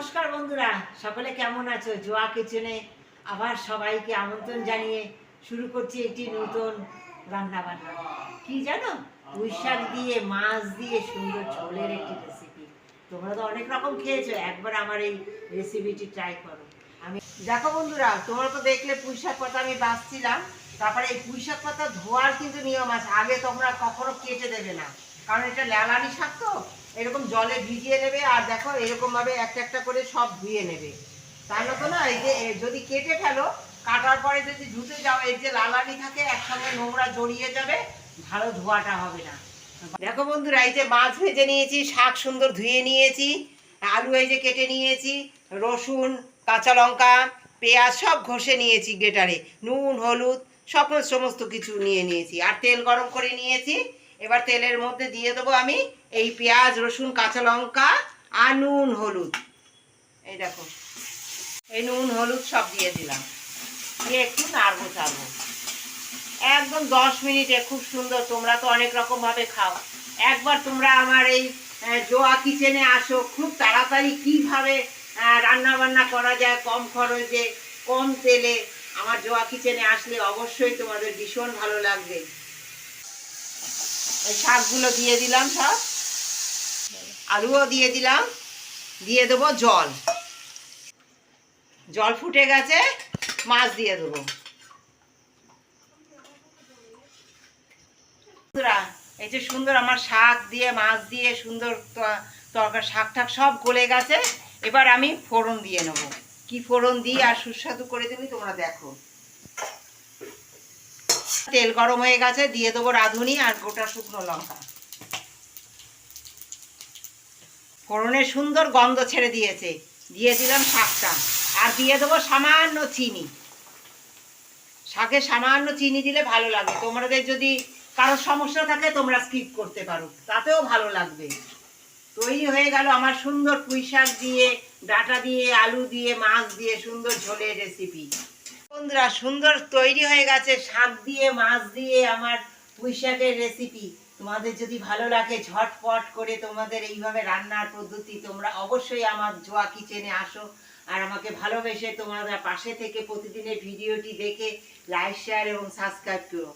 নমস্কার বন্ধুরা, সকলে কেমন আছো? জোয়া কিচেনে আবার সবাইকে আমন্ত্রণ জানিয়ে শুরু করছি একটি নতুন রান্না বান্না। কি জানো, পুঁই শাক দিয়ে মাছ দিয়ে সুন্দর ঝোলের একটি রেসিপি। তোমরা তো অনেক রকম খেয়েছো, একবার আমার এই রেসিপিটি ট্রাই করো। আমি দেখো বন্ধুরা, তোমরা তো দেখলে পুঁই শাক পাতা আমি বাছছিলাম। তারপরে এই পুঁই শাক পাতা ধোয়ার কিন্তু নিয়ম আছে। আগে তোমরা কখনো কেটে দেবে না, কারণ এটা লেলানি শাক তো। এরকম জলে ভিজিয়ে নেবে আর দেখো এরকম ভাবে একটা একটা করে সব ধুয়ে নেবে। তাহলে তো না, এই যে যদি কেটে ফেলো, কাটার পরে যদি ধুতে যাও, এই যে লালানি থাকে একসঙ্গে নোংরা জড়িয়ে যাবে, ভালো ধোয়াটা হবে না। দেখো বন্ধুরা, এই যে মাছ ভেজে নিয়েছি, শাক সুন্দর ধুয়ে নিয়েছি, আলু এই যে কেটে নিয়েছি, রসুন, কাঁচা লঙ্কা, পেঁয়াজ সব ঘষে নিয়েছি গ্রেটারে, নুন হলুদ সমস্ত কিছু নিয়ে নিয়েছি, আর তেল গরম করে নিয়েছি। এবার তেলের মধ্যে দিয়ে দেবো আমি এই পেঁয়াজ রসুন কাঁচা লঙ্কা আর নুন হলুদ। এই দেখো, এই নুন হলুদ সব দিয়ে দিলাম, দিয়ে একটু নাড়বো চাড়বো একদম 10 মিনিটে। খুব সুন্দর। তোমরা তো অনেক রকম ভাবে খাও, একবার তোমরা আমার এই জোয়া কিচেনে আসো। খুব তাড়াতাড়ি কিভাবে রান্না বান্না করা যায় কম খরচে কম তেলে, আমার জোয়া কিচেনে আসলে অবশ্যই তোমাদের ভীষণ ভালো লাগবে। এই শাকগুলো দিয়ে দিলাম সব, আলুও দিয়ে দিলাম, দিয়ে দেবো জল। জল ফুটে গেছে, মাছ দিয়ে দেবো। এই যে সুন্দর আমার শাক দিয়ে মাছ দিয়ে সুন্দর তরকারি, শাক ঠাক সব গলে গেছে। এবার আমি ফোড়ন দিয়ে নেবো। কি ফোড়ন দিই আর সুস্বাদু করে দিবি তোমরা দেখো। তেল গরম হয়ে গেছে, দিয়ে দেবো রাঁধুনি আর গোটা শুকনো লঙ্কা। ফোড়নের সুন্দর গন্ধ ছেড়ে দিয়েছে, দিয়ে দিলাম শাকটা, আর দিয়ে দেবো সামান্য চিনি। শাকে সামান্য চিনি দিলে ভালো লাগে। তোমাদের যদি কারোর সমস্যা থাকে তোমরা স্কিপ করতে পারো, তাতেও ভালো লাগবে। তৈরি হয়ে গেল আমার সুন্দর পুঁই শাক দিয়ে, ডাঁটা দিয়ে, আলু দিয়ে, মাছ দিয়ে সুন্দর ঝোলের রেসিপি। বন্ধুরা, সুন্দর তৈরি হয়ে গেছে শাক দিয়ে মাছ দিয়ে আমার পুঁই শাকের রেসিপি। তোমাদের যদি ভালো লাগে ঝটপট করে তোমাদের এইভাবে রান্নার পদ্ধতি, তোমরা অবশ্যই আমার জোয়া কিচেনে আসো আর আমাকে ভালোবেসে তোমাদের পাশে থেকে প্রতিদিনের ভিডিওটি দেখে লাইক শেয়ার এবং সাবস্ক্রাইব করো।